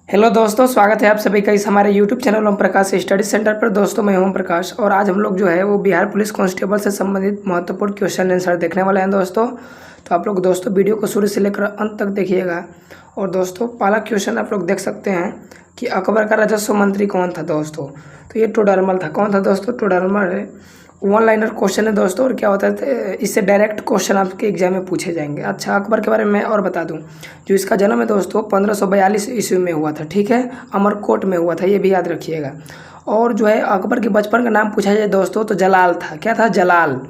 Hello दोस्तों, स्वागत है आप सभी का इस हमारे YouTube channel Om Prakash study centre पर। दोस्तों मैं ओम प्रकाश और आज हम लोग जो है वो बिहार पुलिस कांस्टेबल से संबंधित महत्वपूर्ण क्वेश्चन आंसर देखने वाले हैं दोस्तों। तो आप लोग दोस्तों वीडियो को शुरू से लेकर अंत तक देखिएगा। और दोस्तों पहला क्वेश्चन आप लोग देख सकते हैं कि अकबर का राजस्व मंत्री कौन था दोस्तों। तो ये टोडरमल था। कौन था दोस्तों? टोडरमल है। वन लाइनर क्वेश्चन है दोस्तों। और क्या होता है, इससे डायरेक्ट क्वेश्चन आपके एग्जाम में पूछे जाएंगे। अच्छा, अकबर के बारे में और बता दूं, जो इसका जन्म है दोस्तों 1542 ईस्वी में हुआ था। ठीक है, अमरकोट में हुआ था, ये भी याद रखिएगा। और जो है अकबर के बचपन का नाम पूछा जाए दोस्तों तो जलाल था। क्या था? जलाल।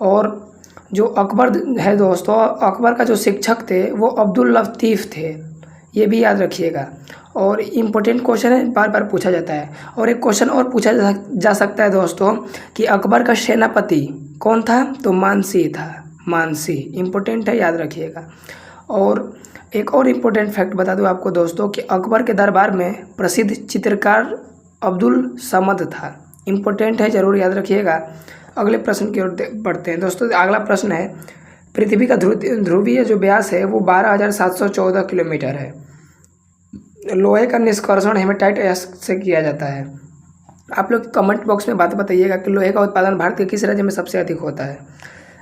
और जो अकबर है दोस्तों, अकबर का जो शिक्षक थे वो अब्दुल लतीफ़ थे, ये भी याद रखिएगा। और इम्पोर्टेंट क्वेश्चन है, बार बार पूछा जाता है। और एक क्वेश्चन और पूछा जा सकता है दोस्तों कि अकबर का सेनापति कौन था? तो मानसी था। मानसी इम्पोर्टेंट है, याद रखिएगा। और एक और इम्पोर्टेंट फैक्ट बता दूं आपको दोस्तों कि अकबर के दरबार में प्रसिद्ध चित्रकार अब्दुल समद था। इम्पोर्टेंट है, ज़रूर याद रखिएगा। अगले प्रश्न की ओर बढ़ते हैं दोस्तों। अगला प्रश्न है, पृथ्वी का ध्रुवीय जो व्यास है वो 12,714 किलोमीटर है। लोहे का निष्कर्षण हेमेटाइट से किया जाता है। आप लोग कमेंट बॉक्स में बात बताइएगा कि लोहे का उत्पादन भारत के किस राज्य में सबसे अधिक होता है।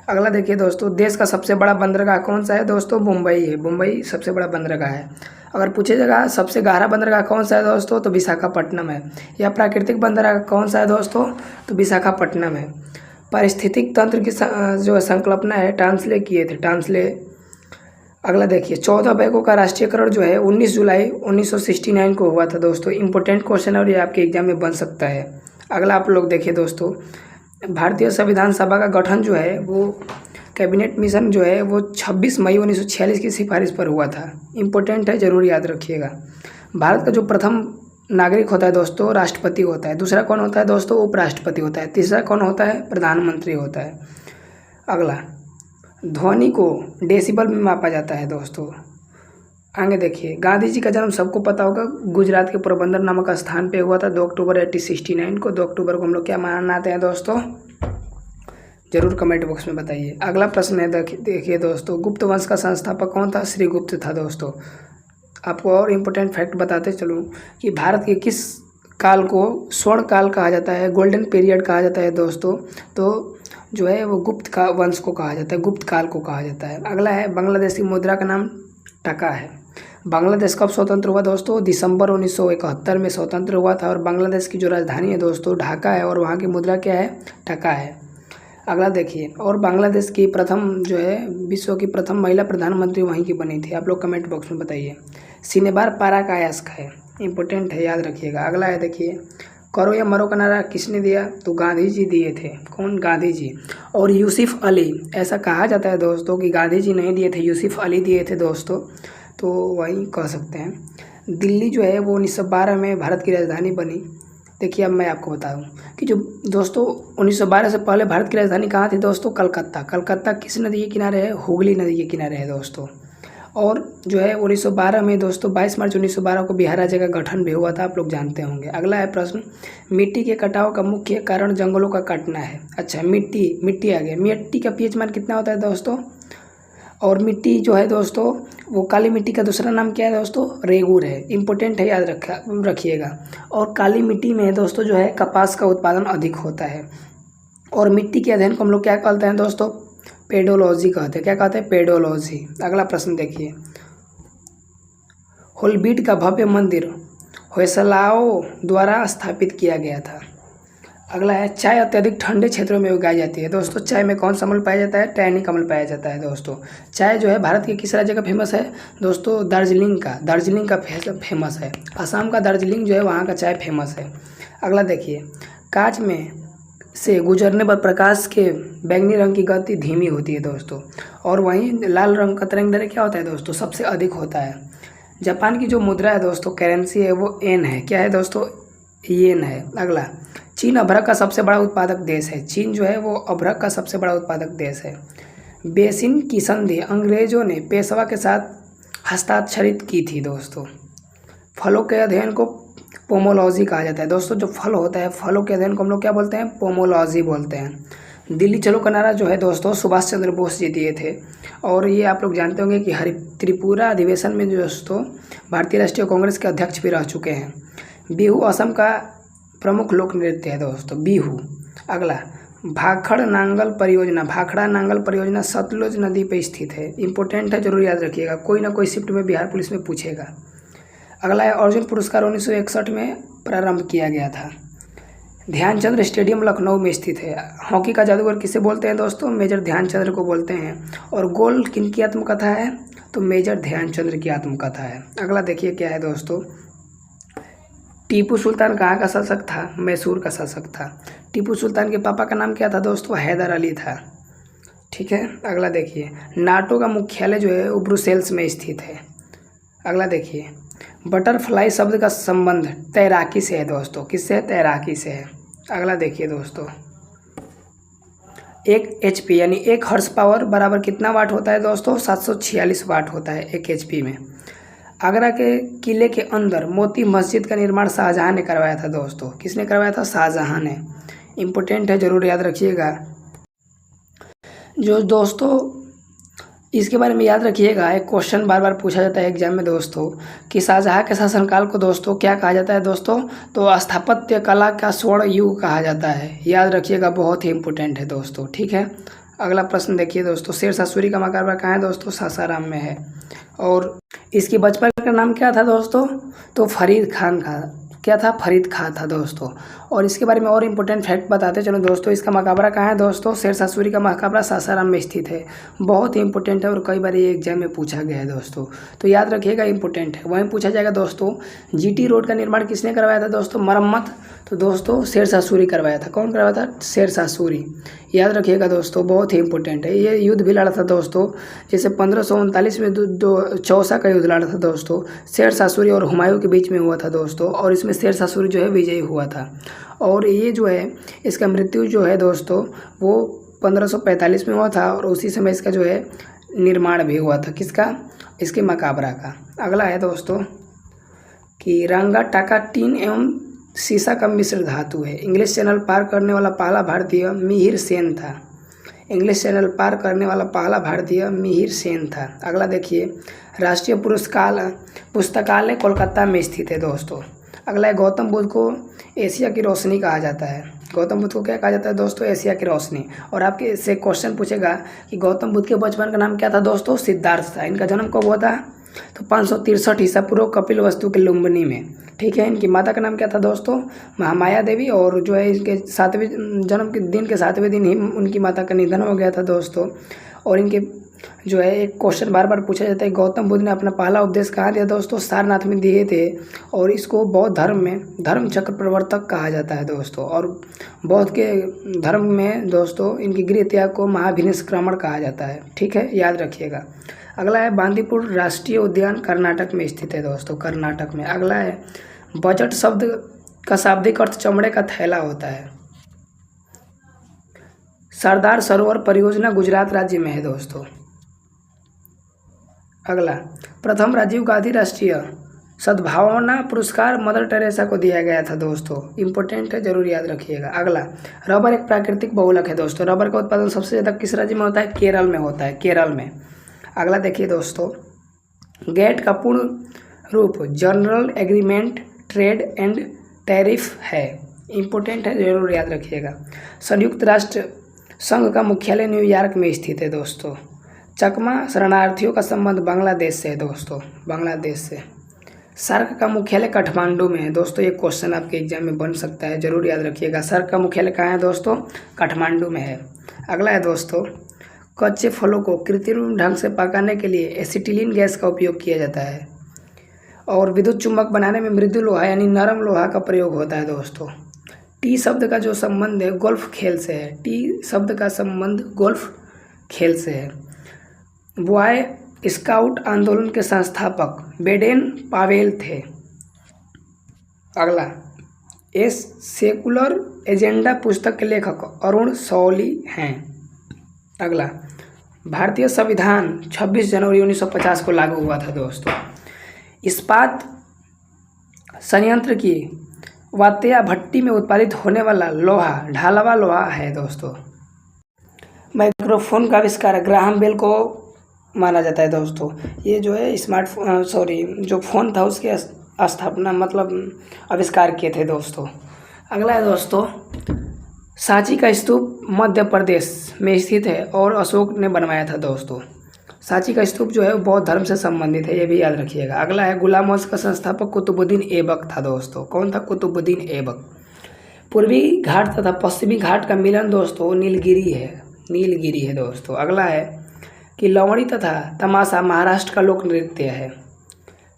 अगला देखिए दोस्तों, देश का सबसे बड़ा बंदरगाह कौन सा है दोस्तों? मुंबई है। मुंबई सबसे बड़ा बंदरगाह है। अगर पूछिएगा सबसे गहरा बंदरगाह कौन सा है दोस्तों तो विशाखापट्टनम है। या प्राकृतिक बंदरगाह कौन सा है दोस्तों? तो विशाखापट्टनम है। पारिस्थितिक तंत्र की जो संकल्पना है टांसले किए थे, टांसले। अगला देखिए, 14 बैंकों का राष्ट्रीयकरण जो है 19 जुलाई 1969 को हुआ था दोस्तों। इंपॉर्टेंट क्वेश्चन है और ये आपके एग्जाम में बन सकता है। अगला आप लोग देखिए दोस्तों, भारतीय संविधान सभा का गठन जो है वो कैबिनेट मिशन जो है वो 26 मई 1946 की सिफारिश पर हुआ था। इम्पोर्टेंट है, ज़रूर याद रखिएगा। भारत का जो प्रथम नागरिक होता है दोस्तों राष्ट्रपति होता है। दूसरा कौन होता है दोस्तों? उपराष्ट्रपति होता है। तीसरा कौन होता है? प्रधानमंत्री होता है। अगला, ध्वनि को डेसिबल में मापा जाता है दोस्तों। आगे देखिए, गांधी जी का जन्म सबको पता होगा, गुजरात के पोरबंदर नामक स्थान पे हुआ था 2 अक्टूबर 1869 को। 2 अक्टूबर को हम लोग क्या मनाते हैं दोस्तों? जरूर कमेंट बॉक्स में बताइए। अगला प्रश्न है, देखिए दोस्तों, गुप्त वंश का संस्थापक कौन था? श्रीगुप्त था दोस्तों। आपको और इम्पोर्टेंट फैक्ट बताते चलूँ कि भारत के किस काल को स्वर्ण काल कहा जाता है, गोल्डन पीरियड कहा जाता है दोस्तों? तो जो है वो गुप्त का वंश को कहा जाता है, गुप्त काल को कहा जाता है। अगला है, बांग्लादेश की मुद्रा का नाम टका है। बांग्लादेश कब स्वतंत्र हुआ दोस्तों? दिसंबर 1971 में स्वतंत्र हुआ था। और बांग्लादेश की जो राजधानी है दोस्तों ढाका है और वहाँ की मुद्रा क्या है? टका है। अगला देखिए, और बांग्लादेश की प्रथम जो है विश्व की प्रथम महिला प्रधानमंत्री वहीं की बनी थी। आप लोग कमेंट बॉक्स में बताइए। सिनेबार पराकायस्क है, इंपॉर्टेंट है, याद रखिएगा। अगला है, देखिए, करो या मरो का नारा किसने दिया? तो गांधी जी दिए थे। कौन? गांधी जी। और यूसुफ अली, ऐसा कहा जाता है दोस्तों कि गांधी जी नहीं दिए थे, यूसुफ अली दिए थे दोस्तों। तो वही कह सकते हैं। दिल्ली जो है वो 1912 में भारत की राजधानी बनी। देखिए, अब मैं आपको बता दूं कि जो दोस्तों 1912 से पहले भारत की राजधानी कहाँ थी दोस्तों? कलकत्ता। कलकत्ता किस नदी के किनारे है? हुगली नदी के किनारे है दोस्तों। और जो है 1912 में दोस्तों 22 मार्च 1912 को बिहार राज्य का गठन भी हुआ था, आप लोग जानते होंगे। अगला है प्रश्न, मिट्टी के कटाव का मुख्य कारण जंगलों का काटना है। अच्छा, मिट्टी आ गया। मिट्टी का पीएच मान कितना होता है दोस्तों? और मिट्टी जो है दोस्तों वो काली मिट्टी का दूसरा नाम क्या है दोस्तों? रेगूर है। इंपॉर्टेंट है, याद रखिएगा। और काली मिट्टी में दोस्तों जो है कपास का उत्पादन अधिक होता है। और मिट्टी के अध्ययन को हम लोग क्या कहते हैं दोस्तों? पेडोलॉजी कहते हैं। क्या कहते हैं? पेडोलॉजी। अगला प्रश्न देखिए, होलबीट का भव्य मंदिर होयसलाओ द्वारा स्थापित किया गया था। अगला है, चाय अत्यधिक ठंडे क्षेत्रों में उगाई जाती है दोस्तों। चाय में कौन सा अम्ल पाया जाता है? टैनिक अम्ल पाया जाता है दोस्तों। चाय जो है भारत के किस राज्य का फेमस है दोस्तों? दार्जिलिंग का फेमस है। असम का दार्जिलिंग जो है वहाँ का चाय फेमस है। अगला देखिए, कांच में से गुजरने पर प्रकाश के बैंगनी रंग की गति धीमी होती है दोस्तों। और वहीं लाल रंग का तरंग दैर्घ्य क्या होता है दोस्तों? सबसे अधिक होता है। जापान की जो मुद्रा है दोस्तों, करेंसी है, वो येन है। क्या है दोस्तों? येन है। अगला, चीन अभ्रक का सबसे बड़ा उत्पादक देश है। चीन जो है वो अभ्रक का सबसे बड़ा उत्पादक देश है। बेसिन की संधि अंग्रेजों ने पेशवा के साथ हस्ताक्षरित की थी दोस्तों। फलों के अध्ययन को पोमोलॉजी कहा जाता है दोस्तों। जो फल होता है, फलों के अध्ययन को हम लोग क्या बोलते हैं? पोमोलॉजी बोलते हैं। दिल्ली चलो का नारा जो है दोस्तों सुभाष चंद्र बोस जी दिए थे। और ये आप लोग जानते होंगे कि त्रिपुरा अधिवेशन में जो दोस्तों भारतीय राष्ट्रीय कांग्रेस के अध्यक्ष भी रह चुके हैं। बिहू असम का प्रमुख लोक नृत्य है दोस्तों, बिहू। अगला, भाखड़ा नांगल परियोजना सतलुज नदी पर स्थित है। इंपॉर्टेंट है, जरूर याद रखिएगा, कोई ना कोई शिफ्ट में बिहार पुलिस में पूछेगा। अगला है, अर्जुन पुरस्कार 1961 में प्रारंभ किया गया था। ध्यानचंद्र स्टेडियम लखनऊ में स्थित है। हॉकी का जादूगर किसे बोलते हैं दोस्तों? मेजर ध्यानचंद्र को बोलते हैं। और गोल किनकी आत्मकथा है? तो मेजर ध्यानचंद्र की आत्मकथा है। अगला देखिए क्या है दोस्तों, टीपू सुल्तान कहाँ का शासक था? मैसूर का शासक था। टीपू सुल्तान के पापा का नाम क्या था दोस्तों? हैदर अली था। ठीक है, अगला देखिए, नाटो का मुख्यालय जो है वो ब्रुसेल्स में स्थित है। अगला देखिए, बटरफ्लाई शब्द का संबंध तैराकी से है दोस्तों। किससे है? तैराकी से है। अगला देखिए दोस्तों, 1 HP यानी 1 हॉर्स पावर बराबर कितना वाट होता है दोस्तों? 746 वाट होता है 1 HP में। आगरा के किले के अंदर मोती मस्जिद का निर्माण शाहजहां ने करवाया था दोस्तों। किसने करवाया था? शाहजहां ने। इम्पोर्टेंट है, जरूर याद रखिएगा। जो दोस्तों इसके बारे में याद रखिएगा, एक क्वेश्चन बार बार पूछा जाता है एग्जाम में दोस्तों कि शाहजहां के शासनकाल को दोस्तों क्या कहा जाता है दोस्तों? तो स्थापत्य कला का स्वर्ण युग कहा जाता है। याद रखिएगा, बहुत ही इंपॉर्टेंट है दोस्तों। ठीक है, अगला प्रश्न देखिए दोस्तों, शेरशाह सूरी का मकबरा कहाँ है दोस्तों? सासाराम में है। और इसकी बचपन का नाम क्या था दोस्तों? तो फरीद खान का। क्या था? फरीद खां था दोस्तों। और इसके बारे में और इम्पोर्टेंट फैक्ट बताते चलो दोस्तों, इसका मकबरा कहाँ है दोस्तों? शेरशाह सूरी का मकबरा सासाराम में स्थित है। बहुत ही इंपॉर्टेंट है और कई बार ये एग्जाम में पूछा गया है दोस्तों, तो याद रखिएगा, इंपॉर्टेंट है। वहीं पूछा जाएगा दोस्तों, GT रोड का निर्माण किसने करवाया था दोस्तों? मरम्मत तो दोस्तों शेरशाह सूरी करवाया था। कौन करवाया था? शेरशाह सूरी। याद रखिएगा दोस्तों, बहुत ही इंपॉर्टेंट है। ये युद्ध भी लड़ा था दोस्तों, जैसे 1539 में चौसा का युद्ध लड़ा था दोस्तों, शेरशाह सूरी और हुमायूं के बीच में हुआ था दोस्तों। और इसमें शेरशाह सूरी जो है विजयी हुआ था। और ये जो है इसका मृत्यु जो है दोस्तों वो 1545 में हुआ था। और उसी समय इसका जो है निर्माण भी हुआ था। किसका? इसके मकबरा का। अगला है दोस्तों कि रंगा टाका टीन एवं सीसा का मिश्र धातु है। इंग्लिश चैनल पार करने वाला पहला भारतीय मिहिर सेन था। इंग्लिश चैनल पार करने वाला पहला भारतीय मिहिर सेन था। अगला देखिए, राष्ट्रीय पुस्तकालय कोलकाता में स्थित है दोस्तों। अगला है, गौतम बुद्ध को एशिया की रोशनी कहा जाता है। गौतम बुद्ध को क्या कहा जाता है दोस्तों? एशिया की रोशनी। और आपके से क्वेश्चन पूछेगा कि गौतम बुद्ध के बचपन का नाम क्या था दोस्तों? सिद्धार्थ था। इनका जन्म कब हुआ था? तो 563 ईसा पूर्व कपिल वस्तु के लुम्बिनी में। ठीक है, इनकी माता का नाम क्या था दोस्तों? महामाया देवी। और जो है इनके 7वें जन्म के दिन के 7वें दिन ही उनकी माता का निधन हो गया था दोस्तों। और इनके जो है एक क्वेश्चन बार बार पूछा जाता है, गौतम बुद्ध ने अपना पहला उपदेश कहाँ दिया दोस्तों? सारनाथ में दिए थे। और इसको बौद्ध धर्म में धर्म चक्र प्रवर्तक कहा जाता है दोस्तों। और बौद्ध के धर्म में दोस्तों इनकी गृह त्याग को महाभिनिष्क्रमण कहा जाता है। ठीक है, याद रखिएगा। अगला है, बांदीपुर राष्ट्रीय उद्यान कर्नाटक में स्थित है दोस्तों, कर्नाटक में। अगला है, बजट शब्द का शाब्दिक अर्थ चमड़े का थैला होता है। सरदार सरोवर परियोजना गुजरात राज्य में है दोस्तों। अगला, प्रथम राजीव गांधी राष्ट्रीय सद्भावना पुरस्कार मदर टेरेसा को दिया गया था दोस्तों। इंपॉर्टेंट है, जरूर याद रखिएगा। अगला, रबर एक प्राकृतिक बहुलक है दोस्तों। रबर का उत्पादन सबसे ज़्यादा किस राज्य में होता है? केरल में होता है, केरल में। अगला देखिए दोस्तों, गेट का पूर्ण रूप general agreement trade and tariff है। इंपॉर्टेंट है, जरूर याद रखिएगा। संयुक्त राष्ट्र संघ का मुख्यालय न्यूयॉर्क में स्थित है दोस्तों। चकमा शरणार्थियों का संबंध बांग्लादेश से है दोस्तों, बांग्लादेश से। सार्क का मुख्यालय काठमांडू में है दोस्तों। ये क्वेश्चन आपके एग्जाम में बन सकता है, जरूर याद रखिएगा। सार्क का मुख्यालय कहाँ है दोस्तों? काठमांडू में है। अगला है दोस्तों, कच्चे फलों को कृत्रिम ढंग से पकाने के लिए एसिटिलीन गैस का उपयोग किया जाता है। और विद्युत चुंबक बनाने में मृदु लोहा यानी नरम लोहा का प्रयोग होता है दोस्तों। टी शब्द का जो संबंध है गोल्फ खेल से है। टी शब्द का संबंध गोल्फ खेल से है। बॉय स्काउट आंदोलन के संस्थापक बेडेन पावेल थे। अगला, सेकुलर एजेंडा पुस्तक के लेखक अरुण सौली हैं। अगला, भारतीय संविधान 26 जनवरी 1950 को लागू हुआ था दोस्तों। इस्पात संयंत्र की वात्या भट्टी में उत्पादित होने वाला लोहा ढालवा लोहा है दोस्तों। माइक्रोफोन का आविष्कार ग्राहम बेल को माना जाता है दोस्तों। ये जो है जो फ़ोन था उसके स्थापना मतलब आविष्कार किए थे दोस्तों। अगला है दोस्तों, सांची का स्तूप मध्य प्रदेश में स्थित है और अशोक ने बनवाया था दोस्तों। सांची का स्तूप जो है वो बौद्ध धर्म से संबंधित है, ये भी याद रखिएगा। अगला है, गुलाम वंश का संस्थापक कुतुबुद्दीन ऐबक था दोस्तों। कौन था? कुतुबुद्दीन ऐबक। पूर्वी घाट तथा पश्चिमी घाट का मिलन दोस्तों नीलगिरी है दोस्तों। अगला है कि लवणी तथा तमाशा महाराष्ट्र का लोक नृत्य है।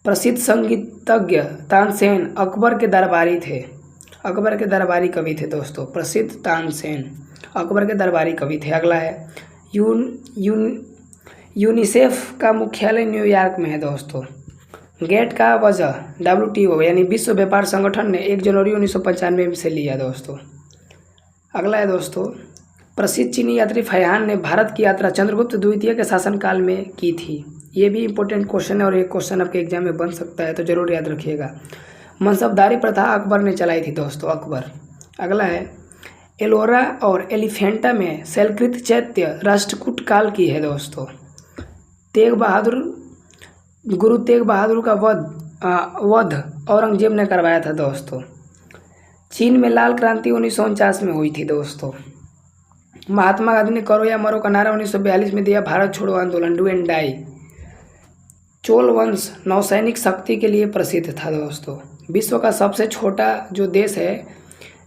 प्रसिद्ध संगीतज्ञ तानसेन अकबर के दरबारी थे। अकबर के दरबारी कवि थे दोस्तों। प्रसिद्ध तानसेन अकबर के दरबारी कवि थे। अगला है, यूनिसेफ का मुख्यालय न्यूयॉर्क में है दोस्तों। गेट का वजह WTO यानी विश्व व्यापार संगठन ने 1 जनवरी 1995 से लिया दोस्तों। अगला है दोस्तों, प्रसिद्ध चीनी यात्री फैहान ने भारत की यात्रा चंद्रगुप्त द्वितीय के शासनकाल में की थी। ये भी इंपॉर्टेंट क्वेश्चन है और एक क्वेश्चन आपके एग्जाम में बन सकता है, तो जरूर याद रखिएगा। मनसबदारी प्रथा अकबर ने चलाई थी दोस्तों, अकबर। अगला है, एलोरा और एलिफेंटा में शैलकृत चैत्य राष्ट्रकूट काल की है दोस्तों। गुरु तेग बहादुर का वध औरंगजेब ने करवाया था दोस्तों। चीन में लाल क्रांति 1949 में हुई थी दोस्तों। महात्मा गांधी ने करो या मरो का नारा 1942 में दिया। भारत छोड़ो आंदोलन, डू एंड डाई। चोल वंश नौसैनिक शक्ति के लिए प्रसिद्ध था दोस्तों। विश्व का सबसे छोटा जो देश है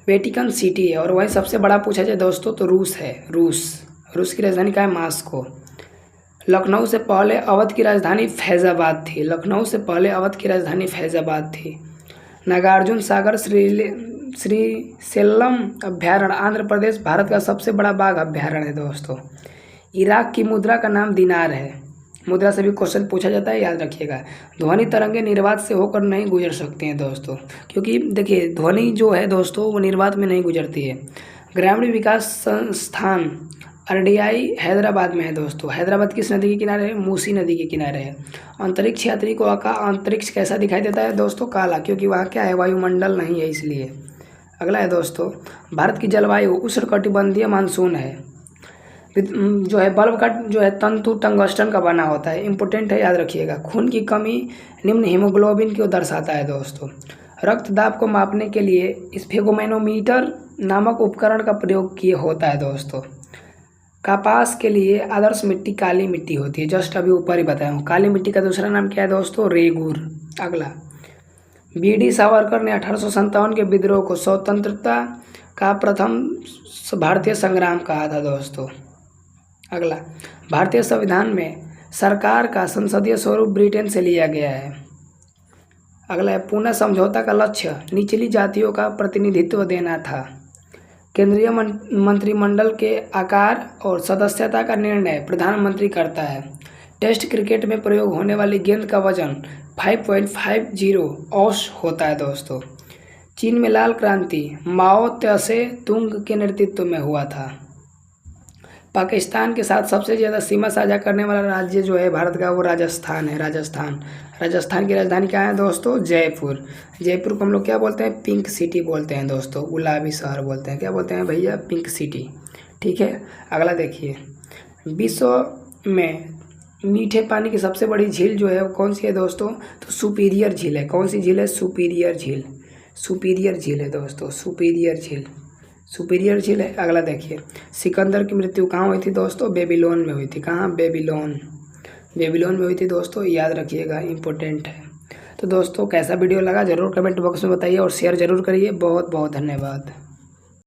वेटिकन सिटी है, और वहीं सबसे बड़ा पूछा जाए दोस्तों तो रूस है। रूस की राजधानी क्या है? मास्को। लखनऊ से पहले अवध की राजधानी फैज़ाबाद थी। नागार्जुन सागर श्रीशैलम अभ्यारण्य आंध्र प्रदेश भारत का सबसे बड़ा बाघ अभ्यारण्य है दोस्तों। इराक की मुद्रा का नाम दिनार है। मुद्रा से भी क्वेश्चन पूछा जाता है, याद रखिएगा। ध्वनि तरंगे निर्वात से होकर नहीं गुजर सकती हैं दोस्तों, क्योंकि देखिए ध्वनि जो है दोस्तों वो निर्वात में नहीं गुजरती है। ग्रामीण विकास संस्थान RDI हैदराबाद में है दोस्तों। हैदराबाद किस नदी के किनारे है? मूसी नदी के किनारे है। अंतरिक्ष यात्री को अंतरिक्ष कैसा दिखाई देता है दोस्तों? काला, क्योंकि वहाँ क्या है? वायुमंडल नहीं है इसलिए। अगला है दोस्तों, भारत की जलवायु उष्णकटिबंधीय मानसून है। जो है बल्ब का जो है तंतु टंगस्टन का बना होता है, इंपॉर्टेंट है, याद रखिएगा। खून की कमी निम्न हीमोग्लोबिन को दर्शाता है दोस्तों। रक्त दाब को मापने के लिए स्फेगोमेनोमीटर नामक उपकरण का प्रयोग किया होता है दोस्तों। कपास के लिए आदर्श मिट्टी काली मिट्टी होती है, जस्ट अभी ऊपर ही बताया हूँ। काली मिट्टी का दूसरा नाम क्या है दोस्तों? रेगूर। अगला, BD सावरकर ने 1857 के विद्रोह को स्वतंत्रता का प्रथम भारतीय संग्राम कहा था दोस्तों। अगला, भारतीय संविधान में सरकार का संसदीय स्वरूप ब्रिटेन से लिया गया है। अगला है, पूना समझौता का लक्ष्य निचली जातियों का प्रतिनिधित्व देना था। केंद्रीय मंत्रिमंडल के आकार और सदस्यता का निर्णय प्रधानमंत्री करता है। टेस्ट क्रिकेट में प्रयोग होने वाली गेंद का वजन 5.50 औंस होता है दोस्तों। चीन में लाल क्रांति माओ त्से तुंग के नेतृत्व में हुआ था। पाकिस्तान के साथ सबसे ज़्यादा सीमा साझा करने वाला राज्य जो है भारत का वो राजस्थान है। राजस्थान की राजधानी क्या है दोस्तों? जयपुर को हम लोग क्या बोलते हैं? पिंक सिटी बोलते हैं दोस्तों, गुलाबी शहर बोलते हैं। क्या बोलते हैं भैया? Pink city. ठीक है। अगला देखिए, विश्व में मीठे पानी की सबसे बड़ी झील जो है वो कौन सी है दोस्तों? तो सुपीरियर झील है। कौन सी झील है? सुपीरियर झील है दोस्तों, सुपीरियर झील है। अगला देखिए, सिकंदर की मृत्यु कहाँ हुई थी दोस्तों? बेबीलोन में हुई थी। कहाँ? बेबीलोन में हुई थी दोस्तों, याद रखिएगा, इंपॉर्टेंट है। तो दोस्तों कैसा वीडियो लगा जरूर कमेंट बॉक्स में बताइए और शेयर जरूर करिए। बहुत बहुत धन्यवाद।